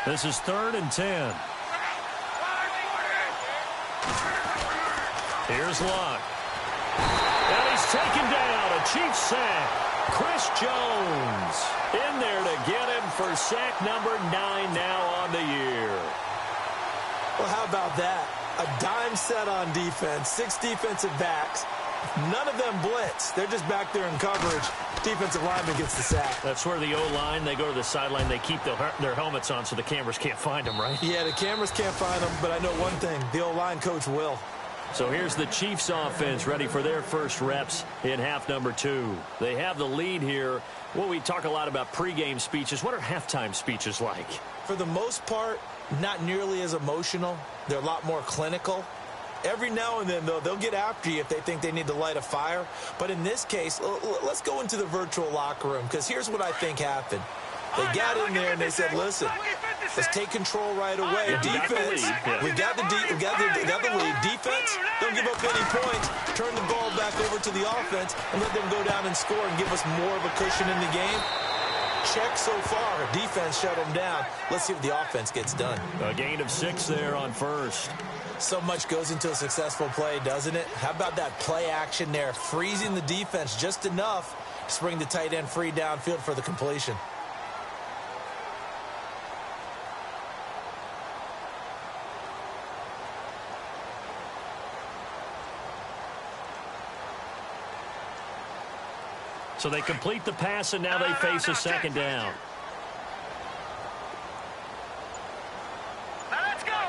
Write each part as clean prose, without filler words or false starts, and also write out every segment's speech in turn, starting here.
This is 3rd and 10. Here's Luck. And he's taken down. A Chiefs sack. Chris Jones in there to get him for sack number 9 now on the year. Well, how about that? A dime set on defense, 6 defensive backs. None of them blitz. They're just back there in coverage. Defensive lineman gets the sack. That's where the O-line, they go to the sideline, they keep their helmets on so the cameras can't find them, right? Yeah, the cameras can't find them, but I know one thing. The O-line coach will. So here's the Chiefs offense ready for their first reps in half number 2. They have the lead here. Well, we talk a lot about pregame speeches. What are halftime speeches like? For the most part, not nearly as emotional. They're a lot more clinical. Every now and then, though, they'll get after you if they think they need to light a fire. But in this case, let's go into the virtual locker room, because here's what I think happened. They got in there and they said, listen, let's take control right away. Defense, we got the lead. Defense, don't give up any points. Turn the ball back over to the offense and let them go down and score and give us more of a cushion in the game. Check so far. Defense shut them down. Let's see if the offense gets done. A gain of 6 there on first. So much goes into a successful play, doesn't it? How about that play action there? Freezing the defense just enough to bring the tight end free downfield for the completion. So they complete the pass, and now they face a second down. Now let's go.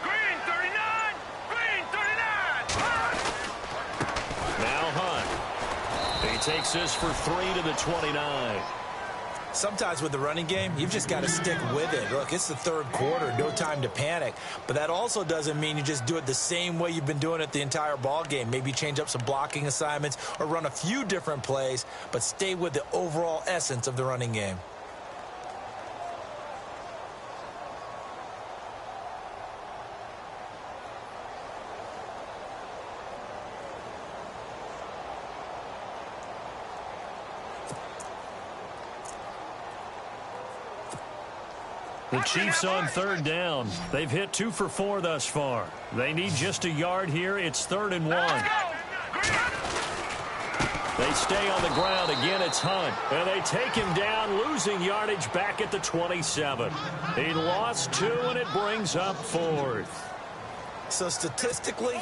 Green 39. Green 39. Now Hunt. He takes this for 3 to the 29. Sometimes with the running game, you've just got to stick with it. Look, it's the 3rd quarter, no time to panic. But that also doesn't mean you just do it the same way you've been doing it the entire ball game. Maybe change up some blocking assignments or run a few different plays, but stay with the overall essence of the running game. The Chiefs on 3rd down. They've hit 2 for 4 thus far. They need just a yard here. It's 3rd and 1. They stay on the ground. Again, it's Hunt. And they take him down, losing yardage back at the 27. He lost 2, and it brings up 4th. So statistically,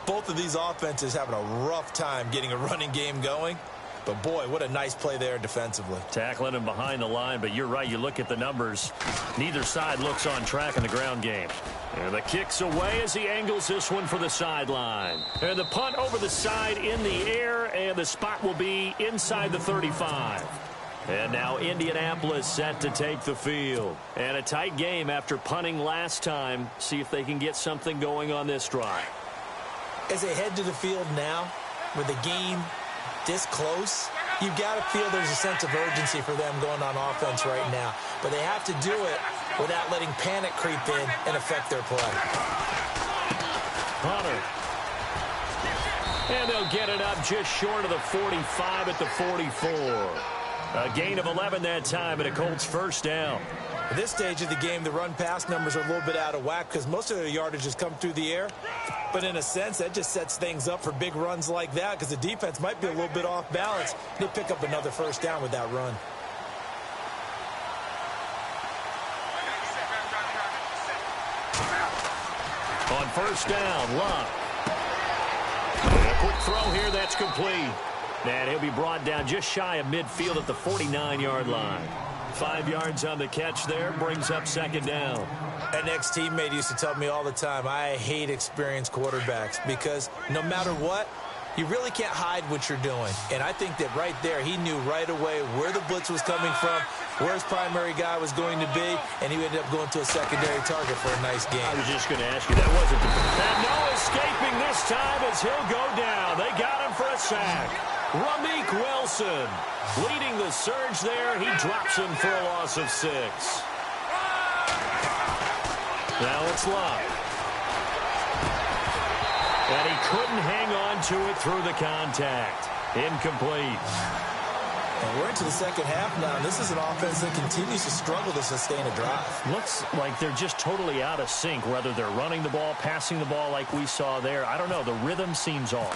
both of these offenses having a rough time getting a running game going. But, boy, what a nice play there defensively. Tackling him behind the line, but you're right. You look at the numbers. Neither side looks on track in the ground game. And the kick's away as he angles this one for the sideline. And the punt over the side in the air, and the spot will be inside the 35. And now Indianapolis set to take the field. And a tight game after punting last time. See if they can get something going on this drive. As they head to the field now, with the game this close, you've got to feel there's a sense of urgency for them going on offense right now. But they have to do it without letting panic creep in and affect their play. Hunter. And they'll get it up just short of the 45 at the 44. A gain of 11 that time, and a Colts first down. At this stage of the game, the run-pass numbers are a little bit out of whack because most of their yardage has come through the air. But in a sense, that just sets things up for big runs like that because the defense might be a little bit off balance. They pick up another first down with that run. On first down, Luck. And a quick throw here that's complete. And he'll be brought down just shy of midfield at the 49-yard line. 5 yards on the catch there, brings up second down. An ex-teammate used to tell me all the time, I hate experienced quarterbacks because no matter what, you really can't hide what you're doing. And I think that right there, he knew right away where the blitz was coming from, where his primary guy was going to be, and he ended up going to a secondary target for a nice game. I was just going to ask you, that wasn't the... And no escaping this time as he'll go down. They got him for a sack. Ramik Wilson leading the surge there. He drops him for a loss of 6. Now it's Luck. And he couldn't hang on to it through the contact. Incomplete. And we're into the second half now, and this is an offense that continues to struggle to sustain a drive. Looks like they're just totally out of sync, whether they're running the ball, passing the ball like we saw there. I don't know. The rhythm seems off.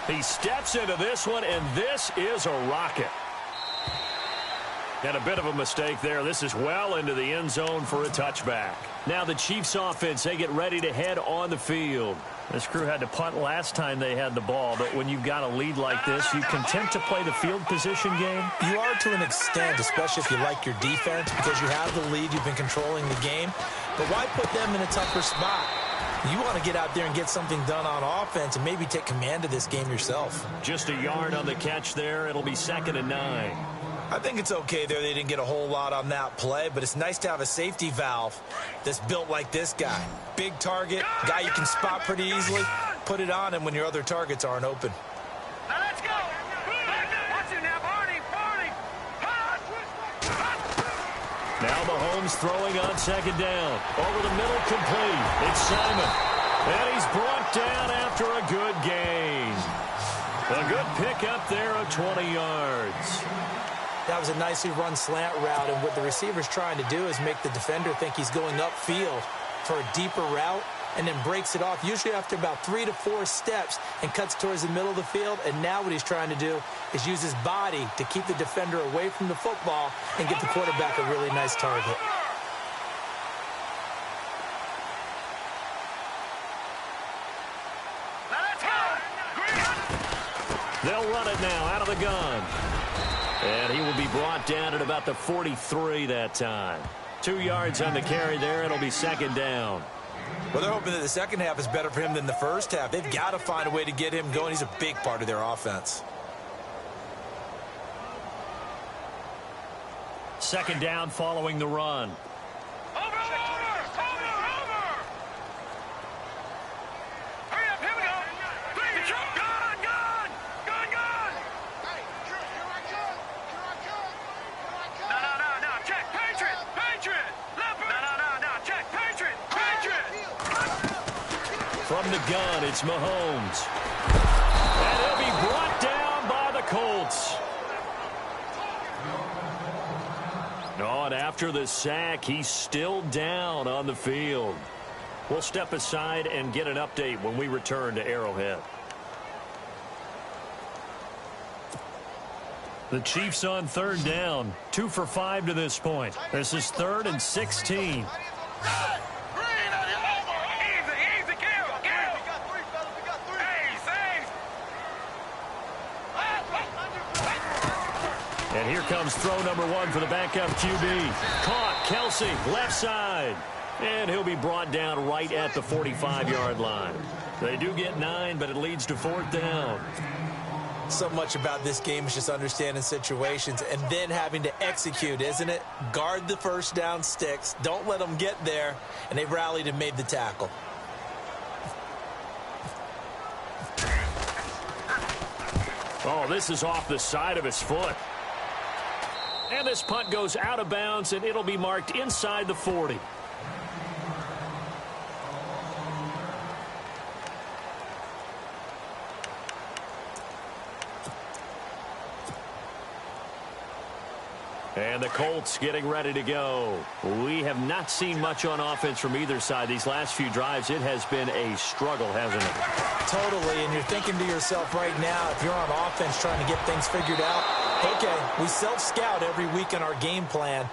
He steps into this one, and this is a rocket. And a bit of a mistake there. This is well into the end zone for a touchback. Now the Chiefs offense, they get ready to head on the field. This crew had to punt last time they had the ball, but when you've got a lead like this, you content to play the field position game? You are to an extent, especially if you like your defense, because you have the lead, you've been controlling the game. But why put them in a tougher spot? You want to get out there and get something done on offense and maybe take command of this game yourself. Just a yard on the catch there. It'll be 2nd and 9. I think it's okay there. They didn't get a whole lot on that play, but it's nice to have a safety valve that's built like this guy. Big target, guy you can spot pretty easily. Put it on him when your other targets aren't open. Now let's go. Watch it now, Barney. Now Mahomes throwing on 2nd down. Over the middle, complete. It's Simon. And he's brought down after a good gain. A good pickup there of 20 yards. That was a nicely run slant route, and what the receiver's trying to do is make the defender think he's going upfield for a deeper route and then breaks it off, usually after about 3 to 4 steps, and cuts towards the middle of the field. And now what he's trying to do is use his body to keep the defender away from the football and get the quarterback a really nice target. They'll run it now out of the gun. And he will be brought down at about the 43 that time. 2 yards on the carry there. It'll be 2nd down. Well, they're hoping that the second half is better for him than the first half. They've got to find a way to get him going. He's a big part of their offense. 2nd down following the run. From the gun, it's Mahomes. And he'll be brought down by the Colts. Oh, and after the sack, he's still down on the field. We'll step aside and get an update when we return to Arrowhead. The Chiefs on 3rd down. 2 for 5 to this point. This is 3rd and 16. And here comes throw number 1 for the backup QB. Caught, Kelsey, left side. And he'll be brought down right at the 45-yard line. They do get 9, but it leads to 4th down. So much about this game is just understanding situations and then having to execute, isn't it? Guard the first down sticks. Don't let them get there. And they rallied and made the tackle. Oh, this is off the side of his foot. And this punt goes out of bounds, and it'll be marked inside the 40. And the Colts getting ready to go. We have not seen much on offense from either side. These last few drives, it has been a struggle, hasn't it? Totally, and you're thinking to yourself right now, if you're on offense trying to get things figured out, okay, we self-scout every week in our game plan.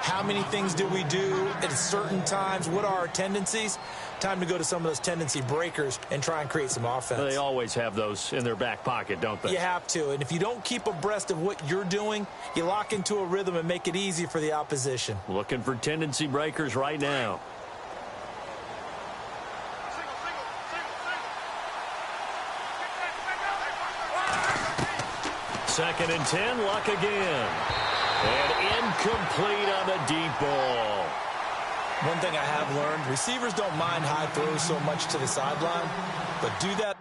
How many things do we do at certain times? What are our tendencies? Time to go to some of those tendency breakers and try and create some offense. They always have those in their back pocket, don't they? You have to, and if you don't keep abreast of what you're doing, you lock into a rhythm and make it easy for the opposition. Looking for tendency breakers right now. Second and 10, Luck again. And incomplete on the deep ball. One thing I have learned, receivers don't mind high throws so much to the sideline, but do that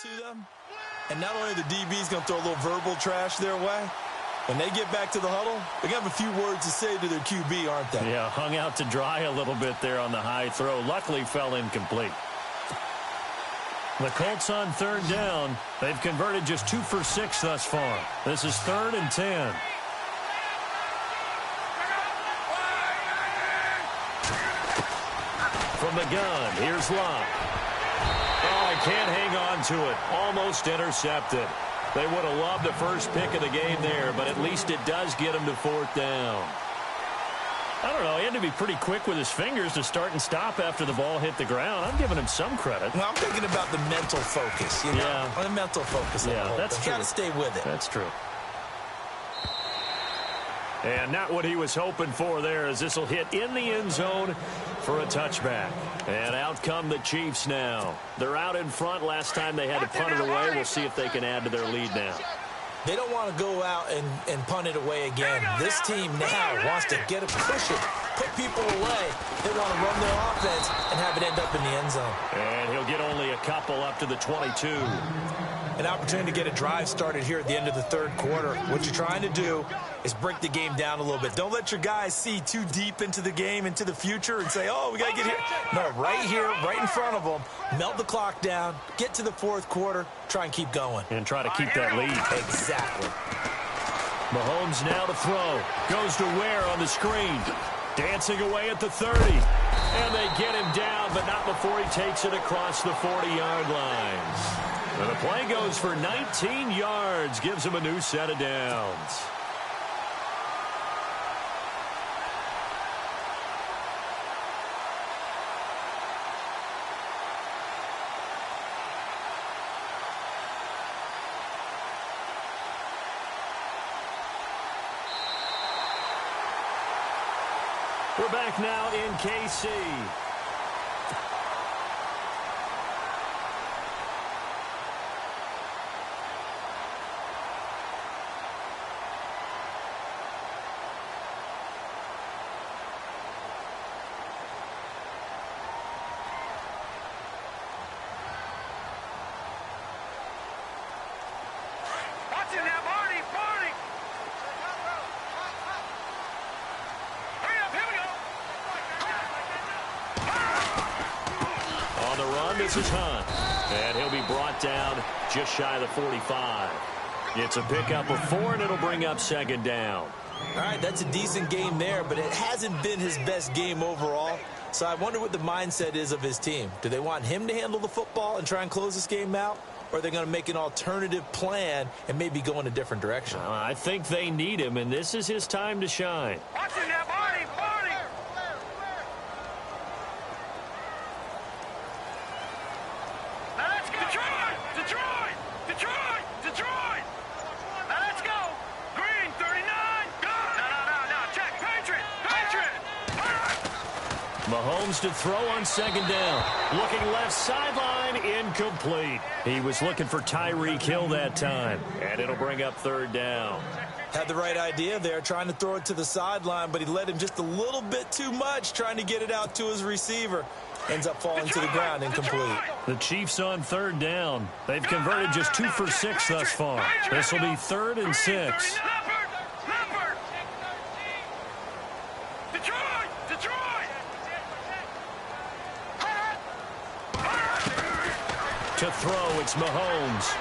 to them, and not only the DB's going to throw a little verbal trash their way, when they get back to the huddle, they're going to have a few words to say to their QB, aren't they? Yeah, hung out to dry a little bit there on the high throw. Luckily fell incomplete. The Colts on third down. They've converted just 2 for 6 thus far. This is 3rd and 10. From the gun, here's Locke. Oh, I can't hang on to it. Almost intercepted. They would have loved the first pick of the game there, but at least it does get him to 4th down. I don't know. He had to be pretty quick with his fingers to start and stop after the ball hit the ground. I'm giving him some credit. Well, I'm thinking about the mental focus, you know? Yeah. The mental focus. Yeah, that's true. You got to stay with it. That's true. And not what he was hoping for there, as this will hit in the end zone for a touchback. And out come the Chiefs now. They're out in front. Last time they had to punt it away. We'll see if they can add to their lead now. They don't want to go out and punt it away again. This team now wants to get it, push it, put people away. They want to run their offense and have it end up in the end zone. And he'll get only a couple up to the 22. An opportunity to get a drive started here at the end of the third quarter. What you're trying to do is break the game down a little bit. Don't let your guys see too deep into the game, into the future, and say, oh, we got to get here. No, right here, right in front of them. Melt the clock down, get to the fourth quarter, try and keep going. And try to keep that lead. Exactly. Mahomes now to throw. Goes to Ware on the screen. Dancing away at the 30. And they get him down, but not before he takes it across the 40-yard line. And the play goes for 19 yards. Gives him a new set of downs. We're back now in KC. Watch it now, Barney! Barney! Hurry up, here we go! On the run, this is Hunt. And he'll be brought down just shy of the 45. It's a pickup of 4, and it'll bring up 2nd down. All right, that's a decent game there, but it hasn't been his best game overall. So I wonder what the mindset is of his team. Do they want him to handle the football and try and close this game out? Or are they going to make an alternative plan and maybe go in a different direction? I think they need him, and this is his time to shine. Watch it now, Barney! Barney! Now let's go! Detroit! Detroit! Detroit! Detroit! Now let's go! Green, 39! Go! No. Check! Patriot! Patriot! Mahomes to throw on 2nd down. Looking left sideline, incomplete. He was looking for Tyreek Hill that time. And it'll bring up 3rd down. Had the right idea there, trying to throw it to the sideline, but he led him just a little bit too much, trying to get it out to his receiver. Ends up falling to the ground, incomplete. The Chiefs on 3rd down. They've converted just 2 for 6 thus far. This will be 3rd and 6. Leopard! Detroit! Detroit! To throw, it's Mahomes.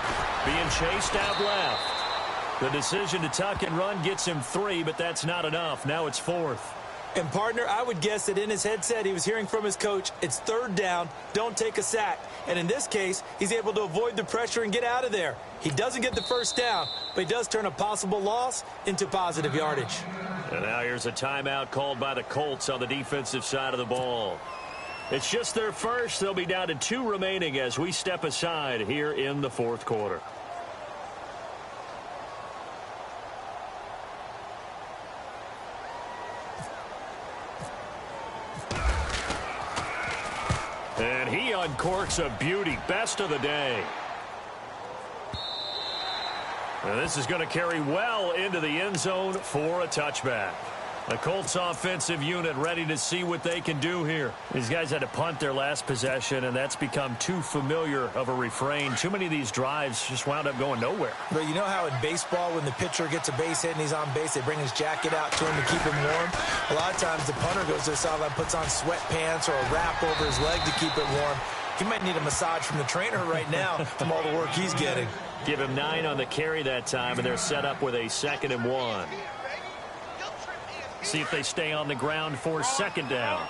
Being chased out left. The decision to tuck and run gets him 3, but that's not enough. Now it's 4th. And, partner, I would guess that in his headset he was hearing from his coach, it's 3rd down, don't take a sack. And in this case, he's able to avoid the pressure and get out of there. He doesn't get the 1st down, but he does turn a possible loss into positive yardage. And now here's a timeout called by the Colts on the defensive side of the ball. It's just their first. They'll be down to 2 remaining as we step aside here in the 4th quarter. And he uncorks a beauty. Best of the day. And this is going to carry well into the end zone for a touchback. The Colts offensive unit ready to see what they can do here. These guys had to punt their last possession, and that's become too familiar of a refrain. Too many of these drives just wound up going nowhere. But you know how in baseball, when the pitcher gets a base hit and he's on base, they bring his jacket out to him to keep him warm? A lot of times the punter goes to the sideline, puts on sweatpants or a wrap over his leg to keep it warm. He might need a massage from the trainer right now from all the work he's getting. Give him 9 on the carry that time, and they're set up with a 2nd and 1. See if they stay on the ground for 2nd down.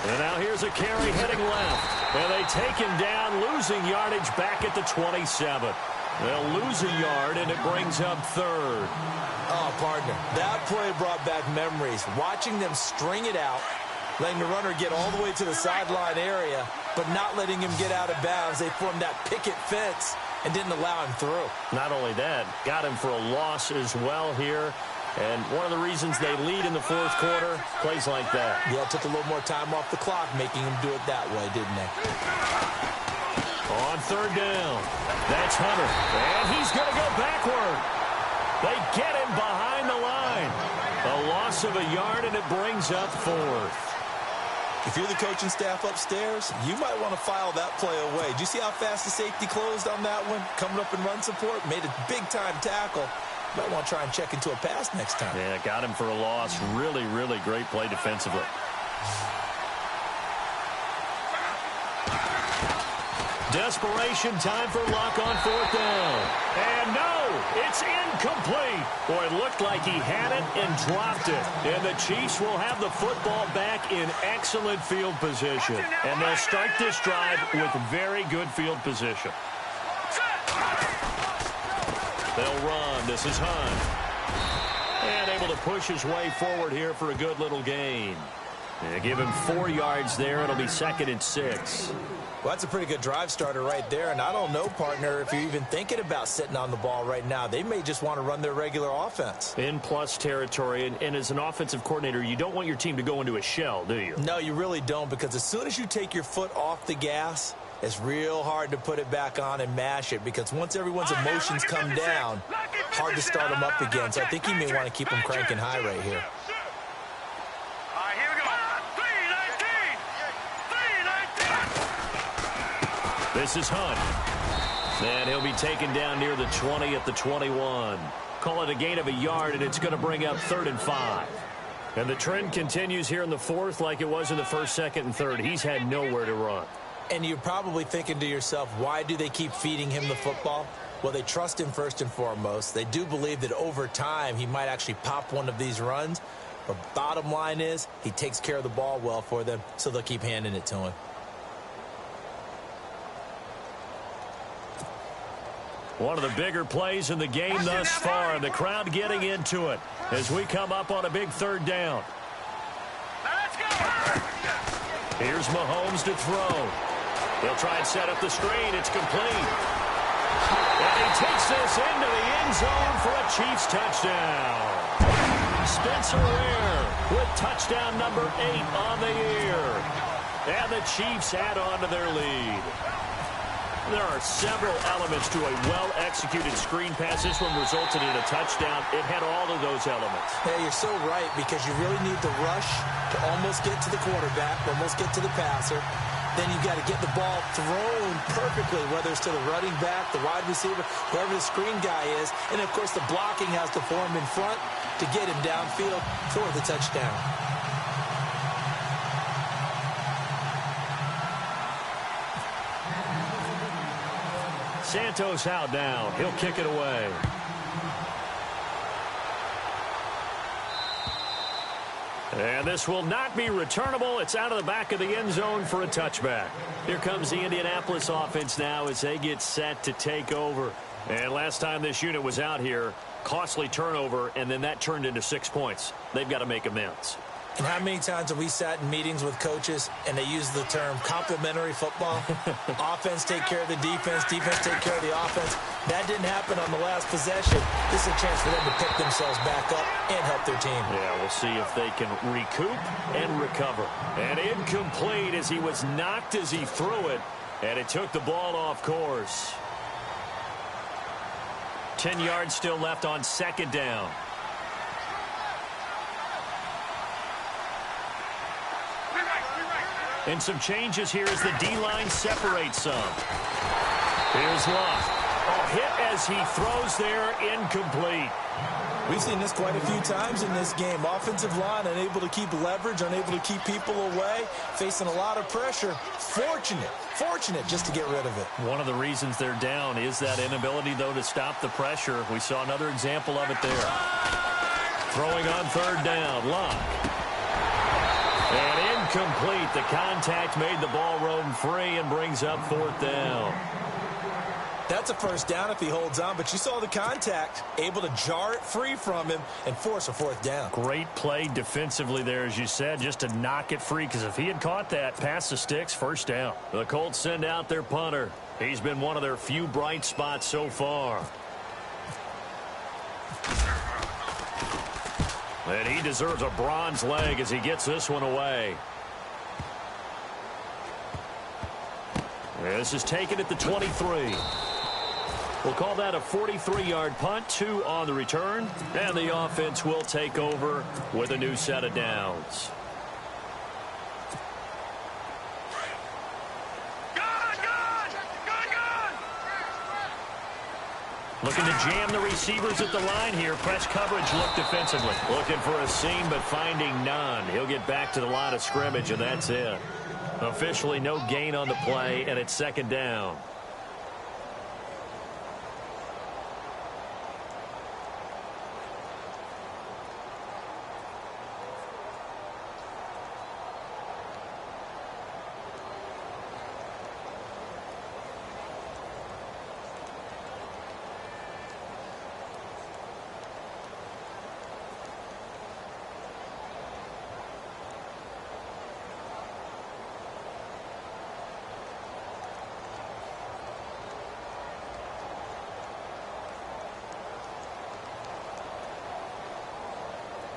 And now here's a carry heading left. And they take him down, losing yardage back at the 27. They'll lose a yard, and it brings up 3rd. Oh, partner, that play brought back memories. Watching them string it out, letting the runner get all the way to the sideline area, but not letting him get out of bounds. They formed that picket fence and didn't allow him through. Not only that, got him for a loss as well here. And one of the reasons they lead in the 4th quarter, plays like that. Yeah, it took a little more time off the clock, making him do it that way, didn't they? On 3rd down, that's Hunter. And he's going to go backward. They get him behind the line. A loss of a yard, and it brings up 4th. If you're the coaching staff upstairs, you might want to file that play away. Do you see how fast the safety closed on that one? Coming up in run support, made a big-time tackle. You might want to try and check into a pass next time. Yeah, got him for a loss. Really, really great play defensively. Desperation time for Luck on 4th down. And no, it's incomplete. Boy, it looked like he had it and dropped it. And the Chiefs will have the football back in excellent field position. And they'll start this drive with very good field position. They'll run. This is Hunt. And able to push his way forward here for a good little gain. And give him 4 yards there. It'll be 2nd and 6. Well, that's a pretty good drive starter right there, and I don't know, partner, if you're even thinking about sitting on the ball right now. They may just want to run their regular offense. In plus territory, and as an offensive coordinator, you don't want your team to go into a shell, do you? No, you really don't, because as soon as you take your foot off the gas, it's real hard to put it back on and mash it, because once everyone's emotions come down, hard to start them up again. So I think you may want to keep them cranking high right here. This is Hunt. And he'll be taken down near the 20 at the 21. Call it a gain of a yard, and it's going to bring up 3rd and 5. And the trend continues here in the 4th like it was in the 1st, 2nd, and 3rd. He's had nowhere to run. And you're probably thinking to yourself, why do they keep feeding him the football? Well, they trust him first and foremost. They do believe that over time he might actually pop one of these runs. But bottom line is he takes care of the ball well for them, so they'll keep handing it to him. One of the bigger plays in the game thus far, and the crowd getting into it as we come up on a big 3rd down. Let's go! Here's Mahomes to throw. He'll try and set up the screen. It's complete. And he takes this into the end zone for a Chiefs touchdown. Spencer Ware with touchdown number 8 on the year. And the Chiefs add on to their lead. There are several elements to a well-executed screen pass. This one resulted in a touchdown. It had all of those elements. Hey, you're so right, because you really need the rush to almost get to the quarterback, almost get to the passer. Then you've got to get the ball thrown perfectly, whether it's to the running back, the wide receiver, whoever the screen guy is. And, of course, the blocking has to form in front to get him downfield for the touchdown. Santos out now. He'll kick it away. And this will not be returnable. It's out of the back of the end zone for a touchback. Here comes the Indianapolis offense now as they get set to take over. And last time this unit was out here, costly turnover, and then that turned into 6 points. They've got to make amends. And how many times have we sat in meetings with coaches and they use the term complementary football? Offense take care of the defense, defense take care of the offense. That didn't happen on the last possession. This is a chance for them to pick themselves back up and help their team. Yeah, we'll see if they can recoup and recover. And incomplete as he was knocked as he threw it, and it took the ball off course. 10 yards still left on second down. And some changes here as the D-line separates some. Here's Luck. A hit as he throws there, incomplete. We've seen this quite a few times in this game. Offensive line unable to keep leverage, unable to keep people away, facing a lot of pressure. Fortunate just to get rid of it. One of the reasons they're down is that inability, though, to stop the pressure. We saw another example of it there. Throwing on third down, Luck. And incomplete. The contact made the ball roam free and brings up fourth down. That's a first down if he holds on, but you saw the contact, able to jar it free from him and force a fourth down. Great play defensively there, as you said, just to knock it free, because if he had caught that, past the sticks, first down. The Colts send out their punter. He's been one of their few bright spots so far. And he deserves a bronze leg as he gets this one away. This is taken at the 23. We'll call that a 43-yard punt, 2 on the return, and the offense will take over with a new set of downs. Looking to jam the receivers at the line here. Press coverage look defensively. Looking for a seam, but finding none. He'll get back to the line of scrimmage, and that's it. Officially no gain on the play, and it's second down.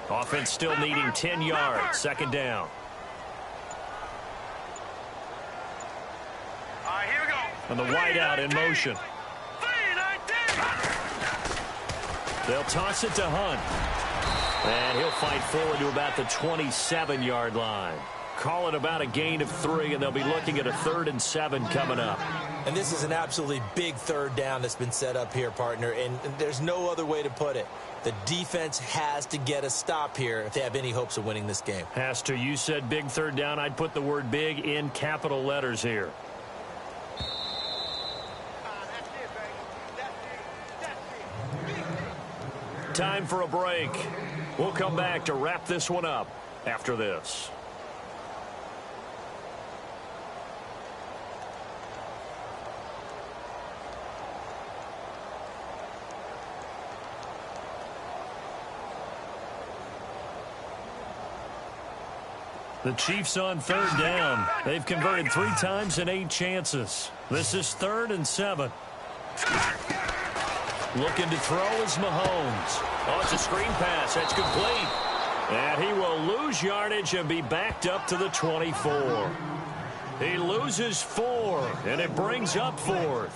Offense still needing 10 yards. Second down. All right, here we go. And the wideout in motion. They'll toss it to Hunt. And he'll fight forward to about the 27-yard line. Call it about a gain of 3, and they'll be looking at a 3rd and 7 coming up. And this is an absolutely big third down that's been set up here, partner, and there's no other way to put it. The defense has to get a stop here if they have any hopes of winning this game. Has to. You said big third down. I'd put the word big in capital letters here. Time for a break. We'll come back to wrap this one up after this. The Chiefs on third down. They've converted 3 times in 8 chances. This is 3rd and 7. Looking to throw is Mahomes. Oh, it's a screen pass. That's complete. And he will lose yardage and be backed up to the 24. He loses 4, and it brings up 4th.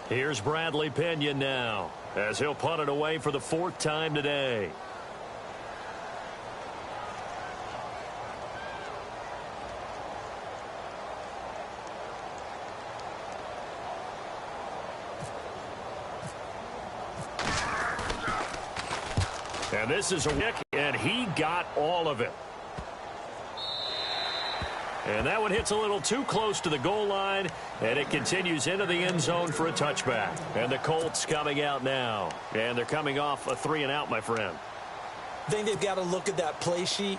Here's Bradley Pinion now, as he'll punt it away for the 4th time today. And this is a kick, and he got all of it. And that one hits a little too close to the goal line, and it continues into the end zone for a touchback. And the Colts coming out now. And they're coming off a 3-and-out, my friend. I think they've got to look at that play sheet